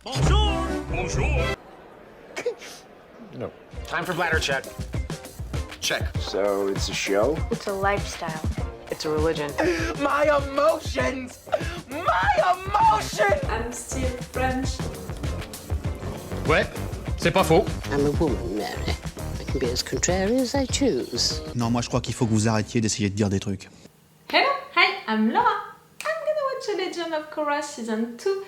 Bonjour! Bonjour! No. Time for bladder check. Check. So it's a show? It's a lifestyle. It's a religion. My emotions! My emotions! I'm still French. Ouais, c'est pas faux. I'm a woman, Mary. I can be as contrary as I choose. Non, moi je crois qu'il faut que vous arrêtiez d'essayer de dire des trucs. Hello, hi, I'm Laura. I'm gonna watch The Legend of Korra Season 2,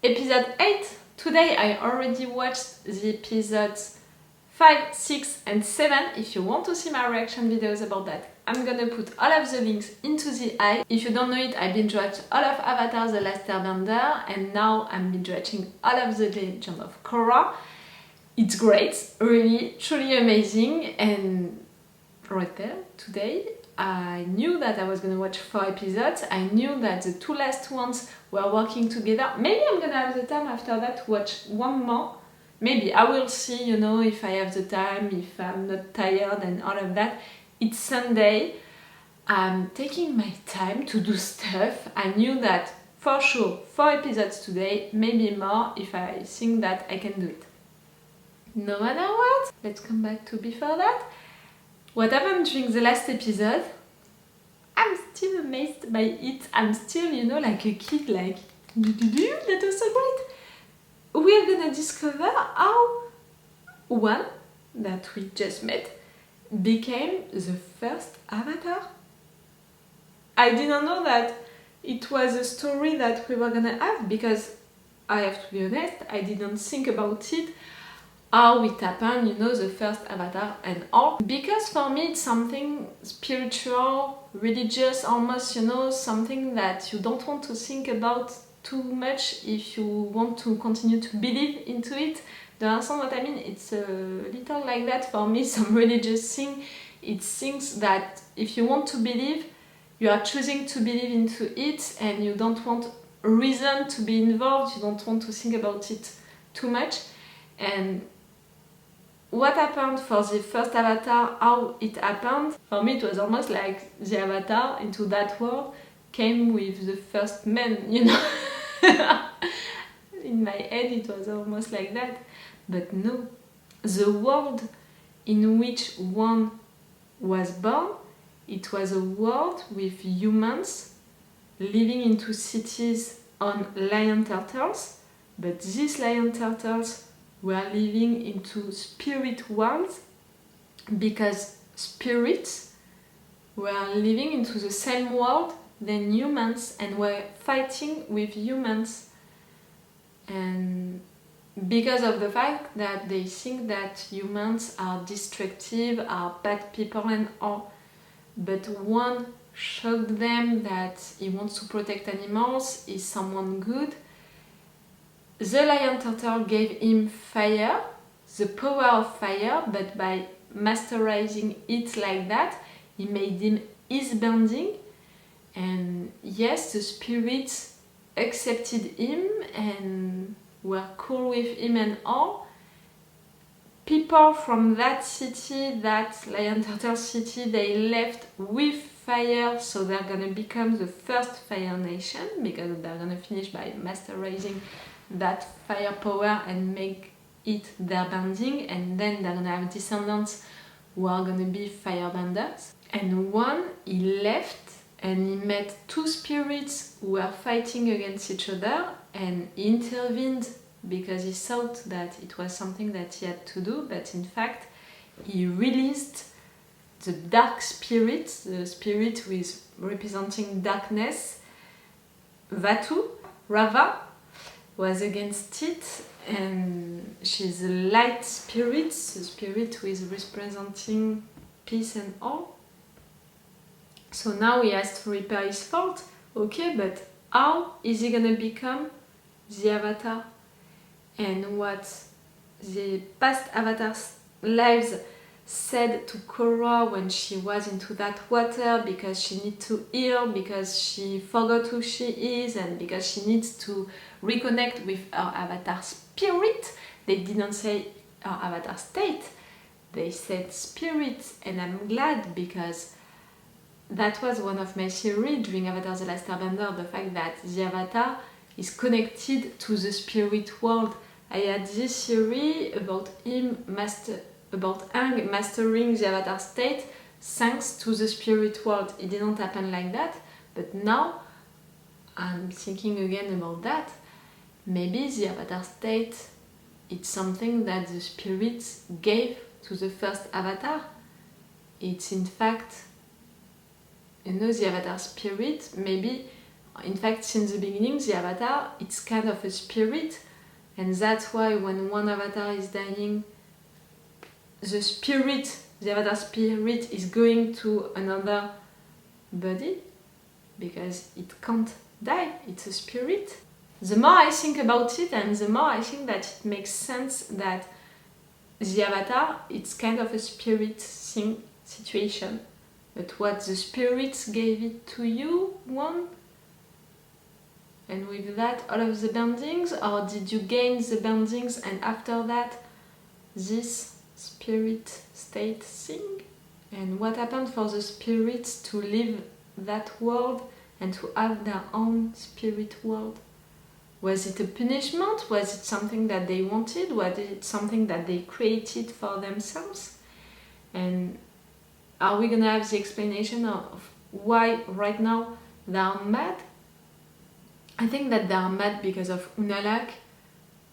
Episode 8. Today I already watched the episodes 5, 6 and 7. If you want to see my reaction videos about that, I'm gonna put all of the links into the eye. If you don't know it, I binge watched all of Avatar The Last Airbender and now I'm binge watching all of The Legend of Korra. It's great, really, truly amazing, and right there, today, I knew that I was gonna watch 4 episodes. I knew that the 2 last ones were working together. Maybe I'm gonna have the time after that to watch one more. Maybe, I will see, you know, if I have the time, if I'm not tired and all of that. It's Sunday. I'm taking my time to do stuff. I knew that for sure 4 episodes today, maybe more if I think that I can do it. No matter what, let's come back to before that. What happened during the last episode? I'm still amazed by it. I'm still, you know, like a kid, like, that was so great. We're gonna discover how one that we just met became the first Avatar. I didn't know that it was a story that we were gonna have because I have to be honest, I didn't think about it, how it happened, you know, the first Avatar and all. Because for me it's something spiritual, religious, almost, you know, something that you don't want to think about too much if you want to continue to believe into it. Do you understand what I mean? It's a little like that for me, some religious thing. It's things that if you want to believe, you are choosing to believe into it and you don't want a reason to be involved, you don't want to think about it too much. And what happened for the first Avatar, how it happened, for me it was almost like the Avatar into that world came with the first man, you know. In my head it was almost like that. But no, the world in which one was born, it was a world with humans living into cities on lion turtles, but these lion turtles were living into spirit worlds because spirits were living into the same world than humans and were fighting with humans. And because of the fact that they think that humans are destructive, are bad people and all. But one showed them that he wants to protect animals, is someone good. The lion turtle gave him fire, the power of fire, but by masterizing it like that, he made him earthbending. And yes, the spirits accepted him and were cool with him and all. People from that city, that lion turtle city, they left with fire, so they're gonna become the first Fire Nation because they're gonna finish by masterizing that fire power and make it their bending, and then they're gonna have descendants who are gonna be firebenders. And one, he left and he met 2 spirits who were fighting against each other, and he intervened because he thought that it was something that he had to do, but in fact he released the dark spirit, the spirit who is representing darkness. Vatu, Rava, was against it, and she's a light spirit, the spirit who is representing peace and all. So now he has to repair his fault. Okay, but how is he gonna become the Avatar? And what the past Avatar's lives said to Korra when she was into that water, because she needs to heal, because she forgot who she is, and because she needs to reconnect with her Avatar spirit. They didn't say her Avatar state, they said spirit, and I'm glad because that was one of my theories during Avatar The Last Airbender, the fact that the Avatar is connected to the spirit world. I had this theory about Aang mastering the avatar state thanks to the spirit world. It didn't happen like that, but now I'm thinking again about that. Maybe the avatar state, it's something that the spirits gave to the first avatar. It's in fact, the avatar spirit, maybe, in fact, since the beginning, the avatar, it's kind of a spirit, and that's why when one avatar is dying, the avatar spirit is going to another body, because it can't die, it's a spirit. The more I think about it, and the more I think that it makes sense that the avatar, it's kind of a spirit thing, situation. But what the spirits gave it to you, one? And with that, all of the bendings? Or did you gain the bendings and after that, this spirit state thing? And what happened for the spirits to live that world and to have their own spirit world? Was it a punishment? Was it something that they wanted? Was it something that they created for themselves? And are we gonna have the explanation of why right now they are mad? I think that they are mad because of Unalaq,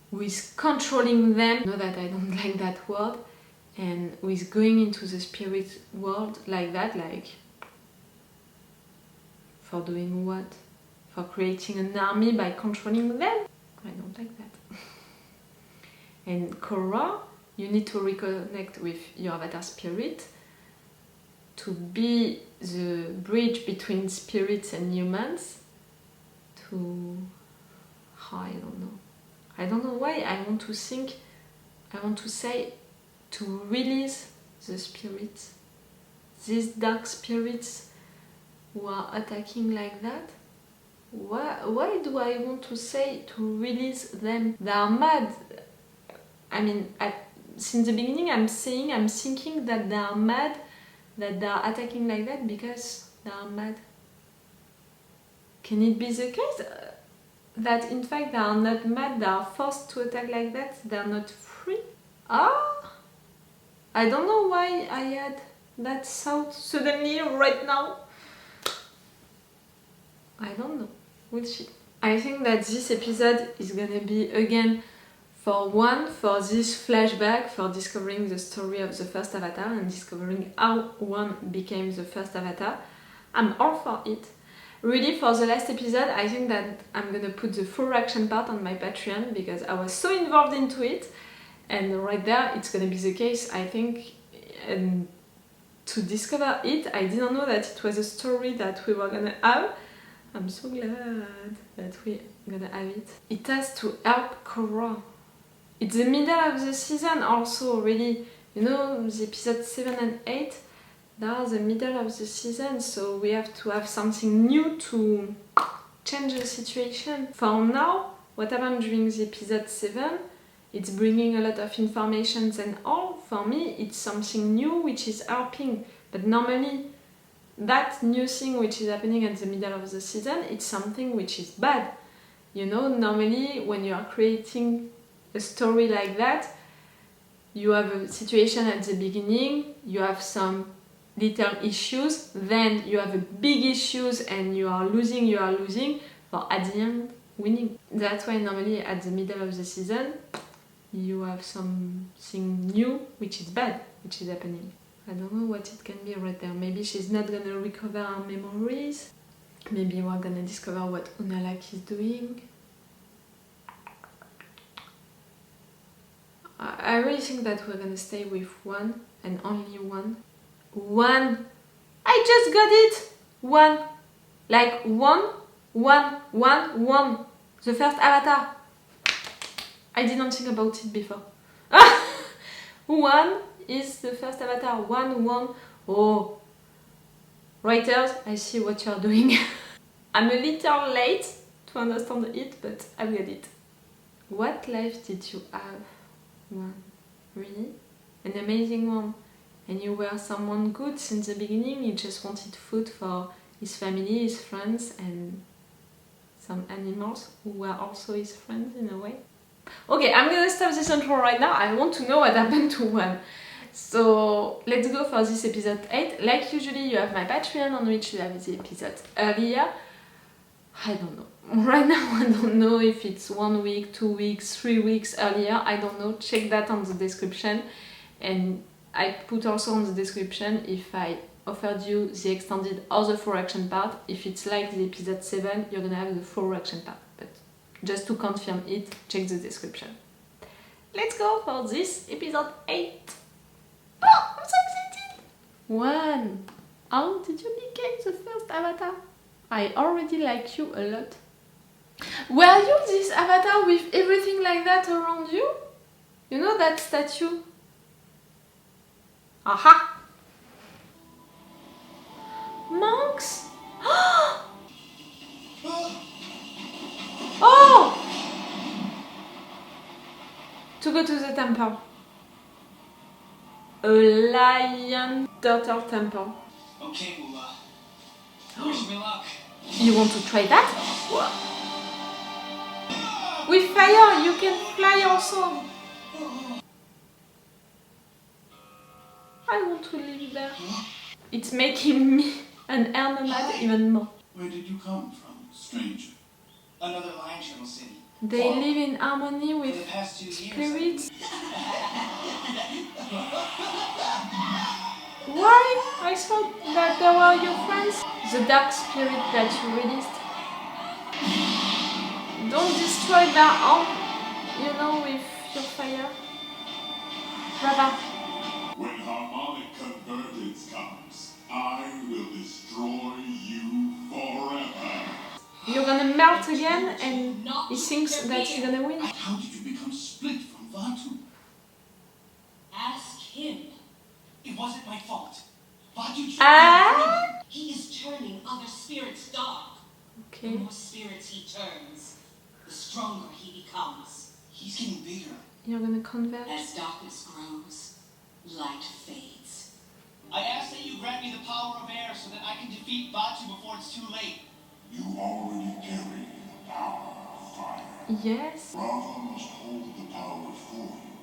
who is controlling them. I know that I don't like that word. And who is going into the spirit world like that, like for doing what? For creating an army by controlling them? I don't like that. And Korra, you need to reconnect with your avatar spirit to be the bridge between spirits and humans. I don't know why I want to say to release the spirits, these dark spirits who are attacking like that. Why do I want to say to release them? They are mad. I mean, since the beginning I'm thinking that they are mad, that they are attacking like that because they are mad. Can it be the case that in fact they are not mad, they are forced to attack like that, they are not free? I don't know why I had that thought suddenly right now. I don't know. We'll see. I think that this episode is gonna be again for this flashback, for discovering the story of the first avatar and discovering how one became the first avatar. I'm all for it. Really, for the last episode, I think that I'm gonna put the full reaction part on my Patreon because I was so involved into it, and right there it's gonna be the case, I think. And to discover it, I didn't know that it was a story that we were gonna have. I'm so glad that we're gonna have it. It has to help Korra. It's the middle of the season also, really. You know, the episode 7 and 8, they are the middle of the season, so we have to have something new to change the situation. For now, what happened during the episode 7, it's bringing a lot of information and all. For me, it's something new which is helping. But normally, that new thing which is happening at the middle of the season, it's something which is bad. You know, normally when you are creating a story like that, you have a situation at the beginning, you have some little issues, then you have a big issues and you are losing, for at the end, winning. That's why normally at the middle of the season, you have something new which is bad, which is happening. I don't know what it can be right there. Maybe she's not gonna recover her memories. Maybe we're gonna discover what Unalaq is doing. I really think that we're gonna stay with one and only one. One! I just got it! One! Like one. The first avatar. I didn't think about it before. One is the first avatar. One. Oh. Writers, I see what you're doing. I'm a little late to understand it, but I got it. What life did you have? One. Really? An amazing one. And you were someone good since the beginning, you just wanted food for his family, his friends, and some animals who were also his friends in a way. Okay, I'm gonna stop this intro right now. I want to know what happened to one. So let's go for this episode 8. Like usually you have my Patreon on which you have the episodes earlier. I don't know. Right now I don't know if it's 1 week, 2 weeks, 3 weeks earlier. I don't know. Check that on the description. And I put also on the description if I offered you the extended or the full action part. If it's like the episode 7, you're gonna have the full action part. But just to confirm it, check the description. Let's go for this episode 8. Oh, I'm so excited! 1. How did you become the first avatar? I already like you a lot. Were you this avatar with everything like that around you? You know that statue? Aha! Monks? Oh! To go to the temple. A lion daughter temple. Okay, Moolah. Wish me luck. You want to try that? With fire, you can fly also. I want to live there. It's making me an air nomad even more. Where did you come from, stranger? Another lion shuttle city. They live in harmony For with the past 2 years. spirits. Why? I thought that they were your friends. The dark spirit that you released. Don't destroy their home, you know, with your fire. Rava. When harmonic convergence comes, I will destroy you forever. You're gonna melt again and he thinks that he's gonna win. How did you become split from Vatu? Ask him. It wasn't my fault. Vatu Ah? He is turning other spirits dark. The Okay. more spirits he turns, the stronger he becomes. He's getting bigger. You're gonna convert. As darkness grows, light fades. I ask that you grant me the power of air so that I can defeat Vatu before it's too late. You already carry the power of fire. Yes. Rava must hold the power for you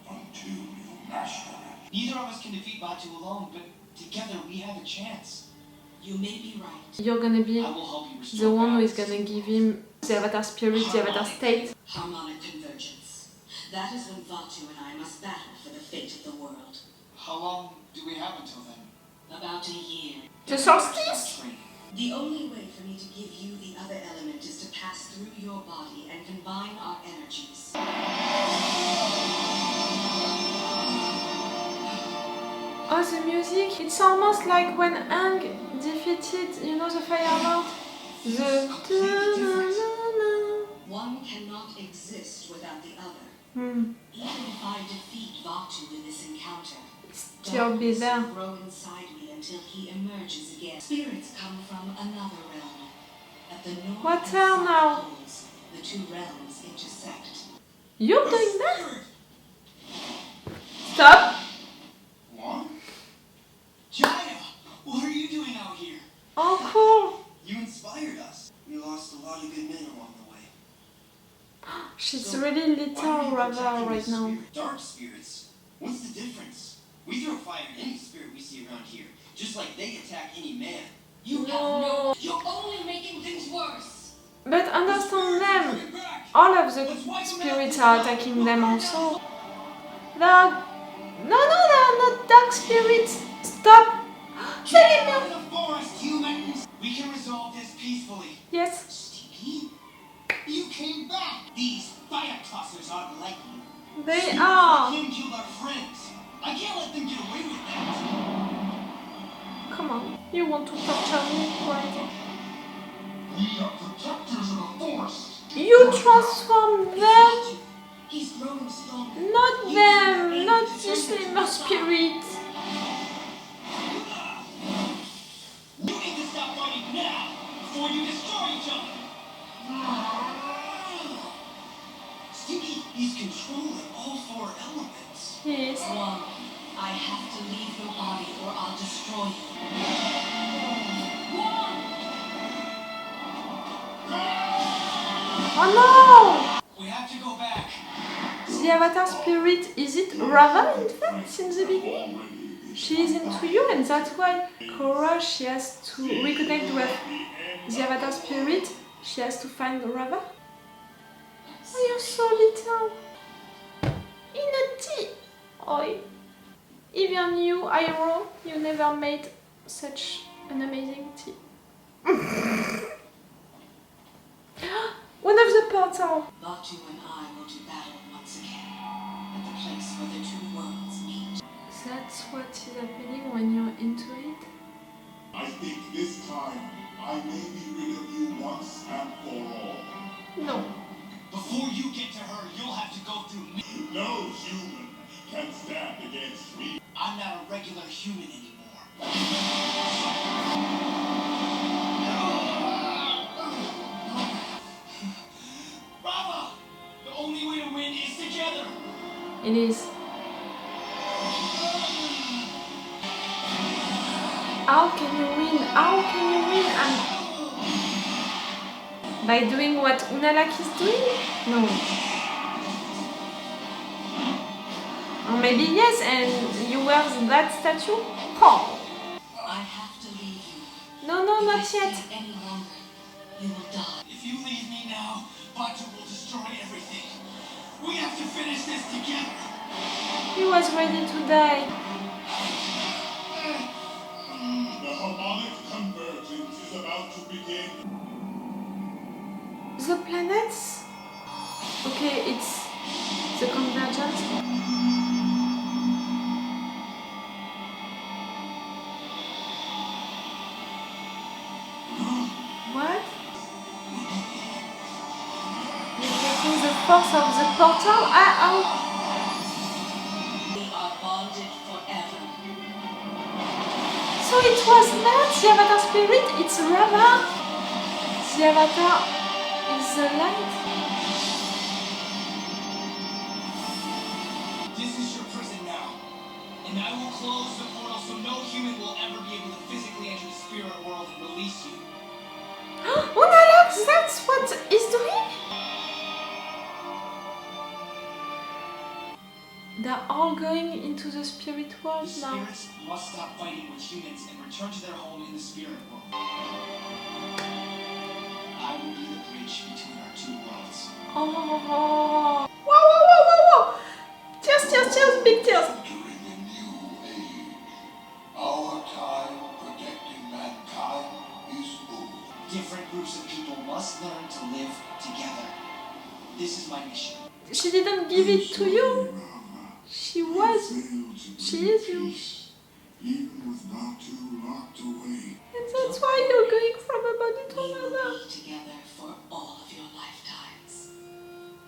until you master it. Neither of us can defeat Vatu alone, but together we have a chance. You may be right. You're gonna be I will help you restore the one who is balance. gonna give him the avatar spirit, the avatar state. Harmonic convergence. That is when Vatu and I must battle for the fate of the world. How long do we have until then? About a year. The solstice? The only way for me to give you the other element is to pass through your body and combine our energies. Oh, the music. It's almost like when Aang defeated, you know, the Fire Lord. One cannot exist without the other. Hmm. Even if I defeat Vatu in this encounter, Still be darkness there. will grow inside me until he emerges again. Spirits come from another realm. At the north What and realm south now? poles, the two realms intersect. You're doing that? Stop! What? Jaya, what are you doing out here? Oh, cool. You inspired us. We lost a lot of good men along the way. She's really little Rava right now. Dark spirits. What's the difference? We throw fire at any spirit we see around here, just like they attack any man. You No. You're only making things worse. But understand them. All of the spirits are attacking them also. They are... No, they are not dark spirits. Stop. Get out of the forest, humans! We can resolve this peacefully. Yes. Stevie, you came back. These fire tossers aren't like you. They Spirits are. like him killed our friends. I can't let them get away with that. Come on. You want to torture me, right? We are protectors of the forest. You transform them. He's growing stronger. Not them. Not the slimmer spirit. You need to stop fighting now, before you destroy each other. Stevie, he's controlling all 4 elements. Yes. One, I have to leave your body or I'll destroy you. One! no! We have to go back. The avatar spirit, is it Rava in fact in the beginning? She is into you and that's why Korra, she has to reconnect with the avatar spirit. She has to find Rava. Oh, you're so little. In a tea. Oi. Even you, Iroh, you never made such an amazing tea. One of the portals. Batu and I will do battle once again, at the place where the two worlds meet. That's what is happening when you're into it. I think this time I may be rid of you once and for all. No. Before you get to her, you'll have to go through me. No human can stand against me. I'm not a regular human anymore. Rava! The only way to win is together! It is. How can you win? How can you win? By doing what Unalaq is doing? No. Or maybe yes, and you wear that statue? Oh. I have to leave you. No, no, not If yet. you stay any longer, you will die. If you leave me now, Batu will destroy everything. We have to finish this together. He was ready to die. The harmonic convergence is about to begin. The planets? Okay, it's the convergence. What? You're taking the force of the portal? We are bonded forever. So it was not the avatar spirit, it's Rava. The avatar is the light. This is your prison now. And I will close the portal so no human will ever be able to physically enter the spirit world and release you. Unalaq, that's what he's doing? They're all going into the spirit The world now. spirits must stop fighting with humans and return to their home in the spirit world. I will be the bridge between our two worlds. Oh. Whoa, whoa, whoa, whoa, whoa. Tears, tears, tears, big tears. Entering a new age. Our time protecting mankind is over. Different groups of people must learn to live together. This is my mission. She didn't give it to you. She was. She is you. Even with Batu locked away. And that's why you're going from a body to We will another. be together for all of your lifetimes.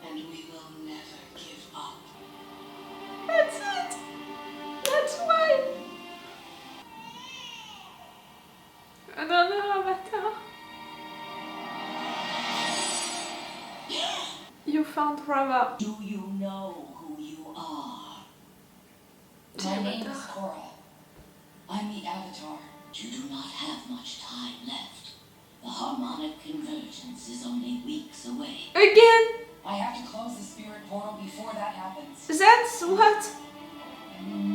And we will never give up. That's it. That's why. Another avatar. You found Rava. Do you know who you are? The My name is avatar. Korra. I'm the Avatar. You do not have much time left. The harmonic convergence is only weeks away. Again. I have to close the spirit portal before that happens. That's what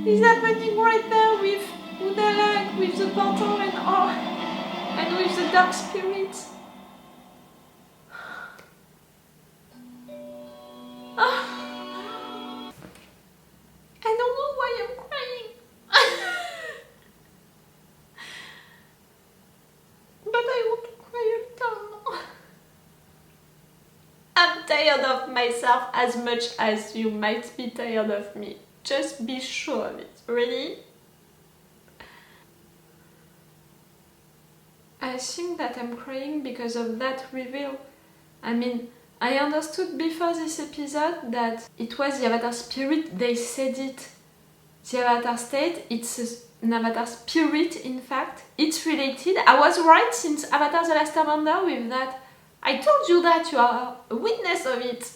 is happening right now with Unalaq, with the portal and all, and with the dark spirit. I don't know why I'm crying. But I want to cry a little more. I'm tired of myself as much as you might be tired of me. Just be sure of it. Ready? I think that I'm crying because of that reveal. I mean, I understood before this episode that it was the Avatar spirit, they said it. The Avatar state, it's an Avatar spirit in fact. It's related. I was right since Avatar The Last Airbender with that. I told you that, you are a witness of it.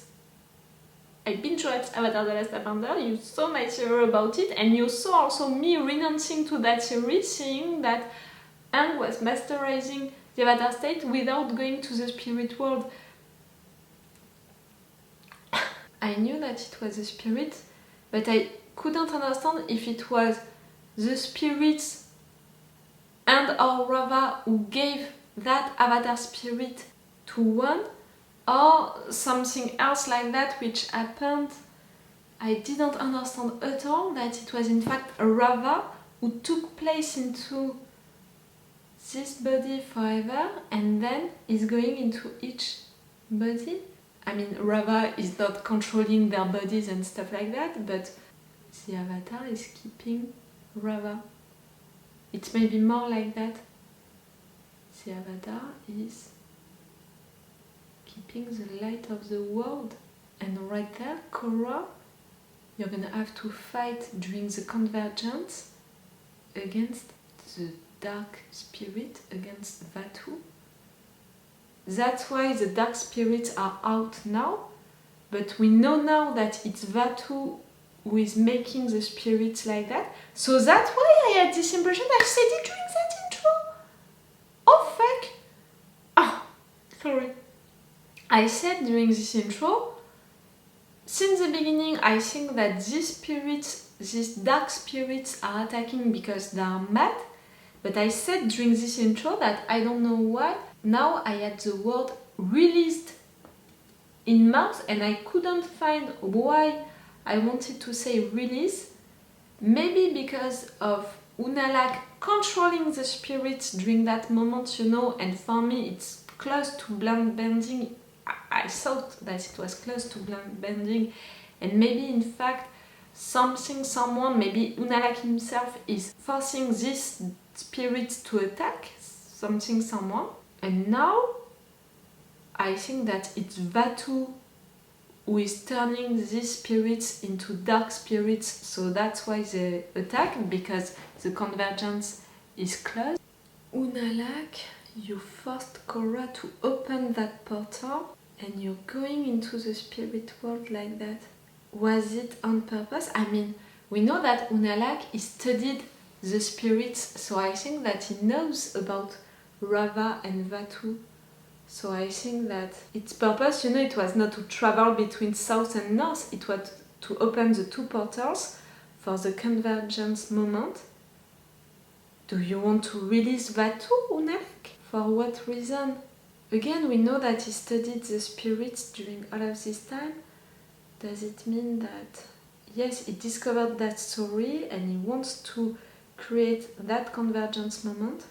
I binge-watched Avatar The Last Airbender, you saw my theory about it, and you saw also me renouncing to that theory, seeing that Aang was masterizing the Avatar state without going to the spirit world. I knew that it was a spirit, but I couldn't understand if it was the spirits and or Rava who gave that avatar spirit to one, or something else like that which happened. I didn't understand at all that it was in fact a Rava who took place into this body forever and then is going into each body. I mean, Rava is not controlling their bodies and stuff like that, but the avatar is keeping Rava. It may be more like that. The avatar is keeping the light of the world. And right there, Korra, you're gonna have to fight during the convergence against the dark spirit, against Vaatu. That's why the dark spirits are out now, but we know now that it's Vaatu who is making the spirits like that. So that's why I had this impression. I said it during that intro. Oh fuck! Oh, sorry. I said during this intro, since the beginning I think that these spirits, these dark spirits are attacking because they are mad. But I said during this intro that I don't know why. Now I had the word released in mouth and I couldn't find why I wanted to say release. Maybe because of Unalaq controlling the spirits during that moment, you know, and for me it's close to blind bending. I thought that it was close to blind bending, and maybe in fact someone, maybe Unalaq himself is forcing this spirit to attack someone. And now I think that it's Vaatu who is turning these spirits into dark spirits, so that's why they attack, because the convergence is closed. Unalaq, you forced Korra to open that portal and you're going into the spirit world like that. Was it on purpose? I mean, we know that Unalaq studied the spirits, so I think that he knows about Rava and Vaatu. So I think that its purpose, you know, it was not to travel between south and north, it was to open the two portals for the convergence moment. Do you want to release Vaatu, Unalaq? For what reason? Again, we know that he studied the spirits during all of this time. Does it mean that, yes, he discovered that story and he wants to create that convergence moment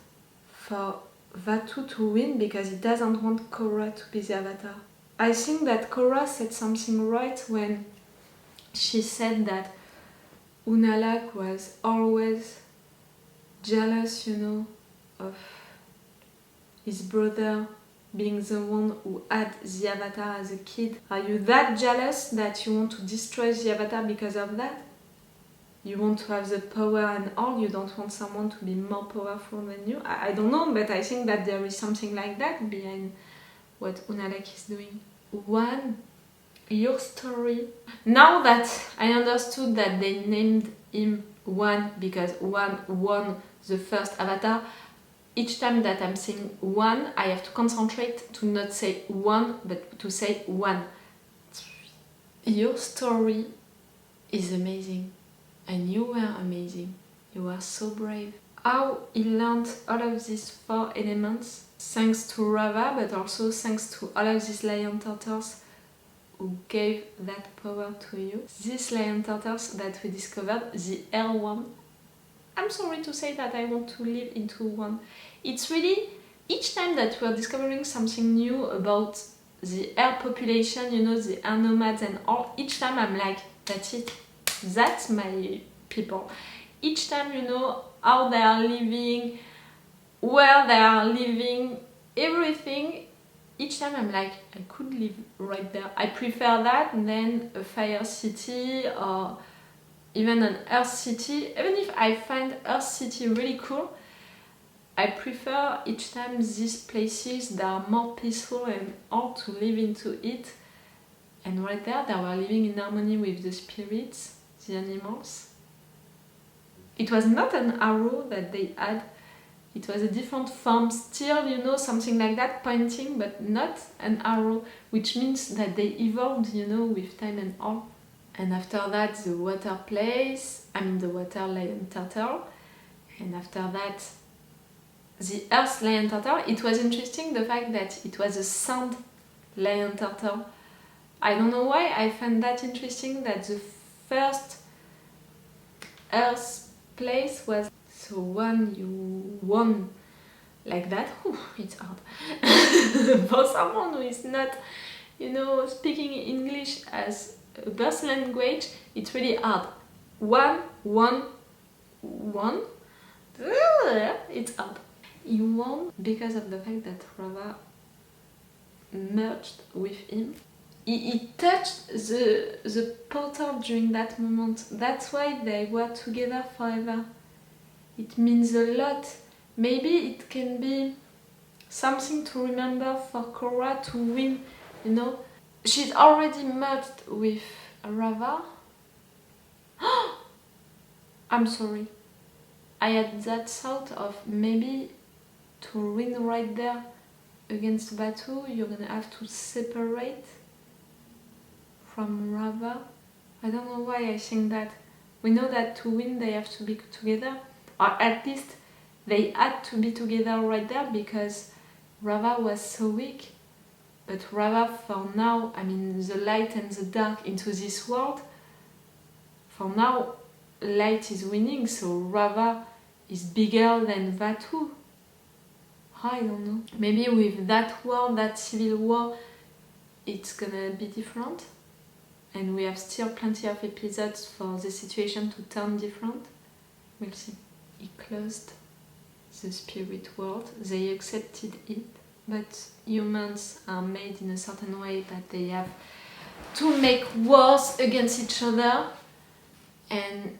for Vaatu to win because he doesn't want Korra to be the avatar? I think that Korra said something right when she said that Unalaq was always jealous, you know, of his brother being the one who had the avatar as a kid. Are you that jealous that you want to destroy the avatar because of that? You want to have the power and all, you don't want someone to be more powerful than you? I don't know, but I think that there is something like that behind what Unalaq is doing. One, your story. Now that I understood that they named him One because One won the first avatar, each time that I'm saying one, I have to concentrate to not say one, but to say one. Your story is amazing. And you were amazing. You were so brave. How he learned all of these 4 elements, thanks to Rava, but also thanks to all of these lion turtles who gave that power to you. These lion turtles that we discovered, the air one. I'm sorry to say that I want to live into one. It's really, each time that we're discovering something new about the air population, you know, the air nomads and all, each time I'm like, that's it. That's my people. Each time, you know, how they are living, where they are living, everything. Each time I'm like, I could live right there. I prefer that than a fire city or even an earth city. Even if I find earth city really cool, I prefer each time these places that are more peaceful and all to live into it. And right there, they were living in harmony with the spirits, the animals. It was not an arrow that they had It was a different form, still, you know, something like that, pointing, but not an arrow, which means that they evolved, you know, with time and all. And after that, the water place, the water lion turtle. And after that, the earth lion turtle. It was interesting the fact that it was a sand lion turtle. I don't know why, I find that interesting that the first earth place was so when you won like that. Whew, it's hard. For someone who is not, you know, speaking English as a birth language, it's really hard. One. It's hard. He won because of the fact that Rava merged with him. He touched the portal during that moment. That's why they were together forever. It means a lot. Maybe it can be something to remember for Korra to win, you know. She's already merged with Rava. I'm sorry. I had that thought of maybe to win right there against Batu, you're gonna have to separate from Rava. I don't know why I think that. We know that to win they have to be together, or at least they had to be together right there because Rava was so weak. But Rava for now, the light and the dark into this world, for now light is winning, so Rava is bigger than Batu. I don't know. Maybe with that war, that civil war, it's gonna be different. And we have still plenty of episodes for the situation to turn different. We'll see. He closed the spirit world. They accepted it. But humans are made in a certain way that they have to make wars against each other. And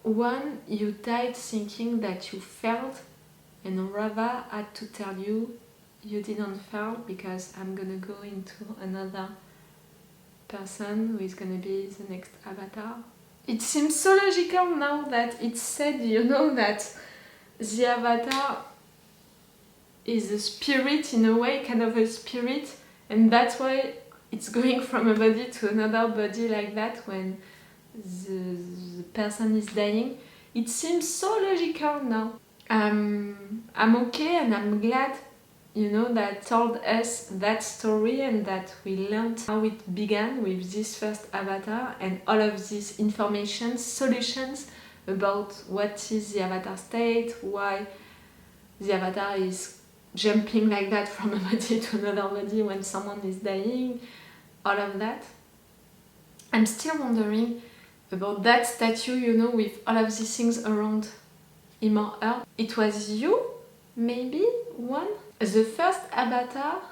one, you died thinking that you failed, and Rava had to tell you, you didn't fail because I'm gonna go into another person who is gonna be the next avatar. It seems so logical now that it's said, you know, that the avatar is a spirit in a way, kind of a spirit, and that's why it's going from a body to another body like that when the person is dying. It seems so logical now. I'm okay and I'm glad, you know, that told us that story and that we learned how it began with this first avatar and all of these information, solutions about what is the avatar state, why the avatar is jumping like that from a body to another body when someone is dying, all of that. I'm still wondering about that statue, you know, with all of these things around him or her. It was you, maybe, one? The first avatar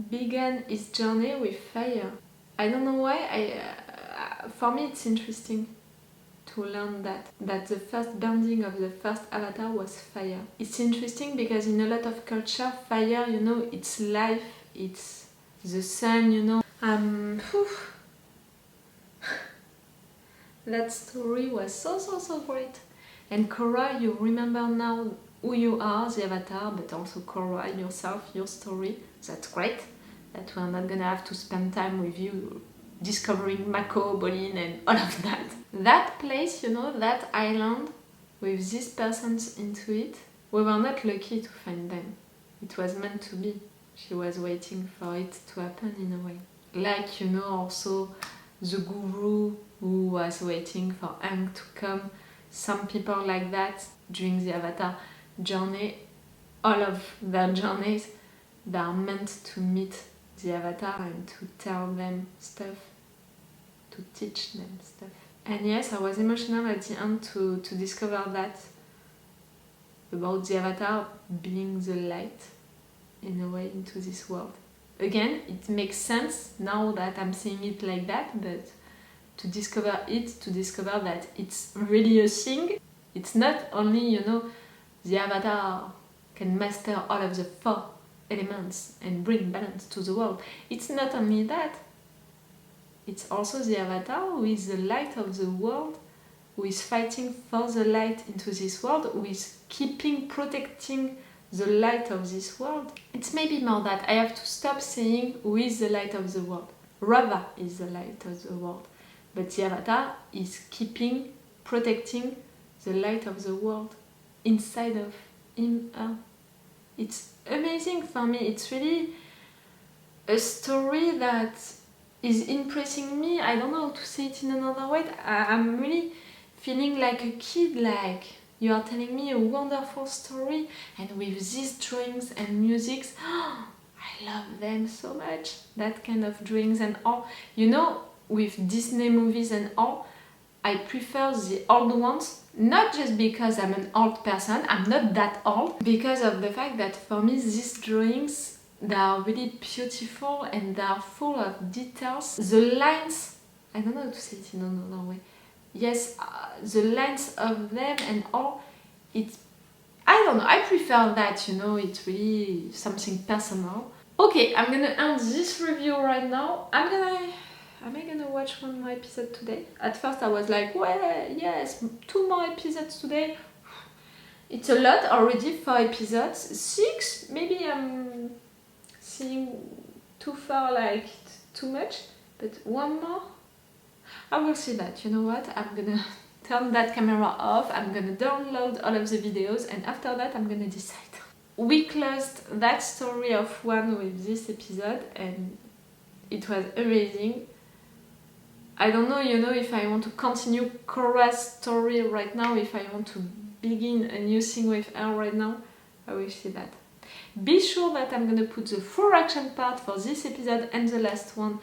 began his journey with fire. I don't know why, for me it's interesting to learn that the first bending of the first avatar was fire. It's interesting because in a lot of culture, fire, you know, it's life, it's the sun, you know. That story was so great. And Korra, you remember now who you are, the avatar, but also Korra yourself, your story. That's great. That we're not gonna have to spend time with you discovering Mako, Bolin and all of that. That place, you know, that island with these persons into it, we were not lucky to find them. It was meant to be. She was waiting for it to happen in a way. Like, you know, also the guru who was waiting for Aang to come. Some people like that during the avatar journey, all of their journeys, they are meant to meet the avatar and to tell them stuff, to teach them stuff. And yes, I was emotional at the end to discover that about the avatar being the light in a way into this world. Again, it makes sense now that I'm seeing it like that, but to discover that it's really a thing. It's not only, you know, the avatar can master all of the 4 elements and bring balance to the world. It's not only that. It's also the avatar who is the light of the world who is fighting for the light into this world, who is protecting the light of this world. It's maybe more that I have to stop saying who is the light of the world. Rava is the light of the world, but the avatar is protecting the light of the world inside of him, her. It's amazing for me. It's really a story that is impressing me. I don't know how to say it in another way. I'm really feeling like a kid, like you are telling me a wonderful story, and with these drawings and musics, I love them so much. That kind of drawings and all. You know, with Disney movies and all, I prefer the old ones, not just because I'm an old person, I'm not that old, because of the fact that for me these drawings, they are really beautiful and they are full of details. The lines, I don't know how to say it in another way. Yes, the lines of them and all, it's, I don't know, I prefer that, you know, it's really something personal. Okay, I'm gonna end this review right now. Am I gonna watch one more episode today? At first I was like, well, yes, 2 more episodes today. It's a lot already, 4 episodes. 6, maybe I'm seeing too far, like too much, but 1 more? I will see that, you know what? I'm gonna turn that camera off, I'm gonna download all of the videos, and after that I'm gonna decide. We closed that story of 1 with this episode, and it was amazing. I don't know, you know, if I want to continue Korra's story right now, if I want to begin a new thing with her right now, I will see that. Be sure that I'm gonna put the full reaction part for this episode and the last one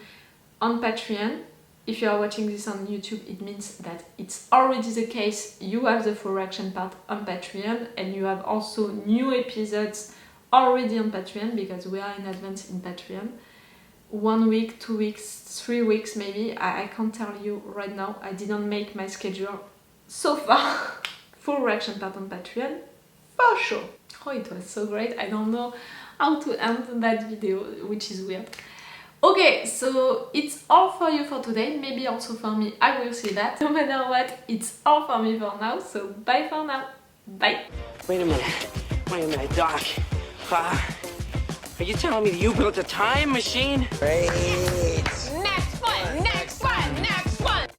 on Patreon. If you are watching this on YouTube, it means that it's already the case. You have the full reaction part on Patreon, and you have also new episodes already on Patreon, because we are in advance in Patreon. 1 week, 2 weeks, 3 weeks maybe, I can't tell you right now. I didn't make my schedule so far. Full reaction part on Patreon, for sure. Oh, it was so great. I don't know how to end that video, which is weird. Okay, so it's all for you for today, maybe also for me, I will see that. No matter what, it's all for me for now, so bye for now. Bye. Wait a minute, Doc. Are you telling me that you built a time machine? Hey.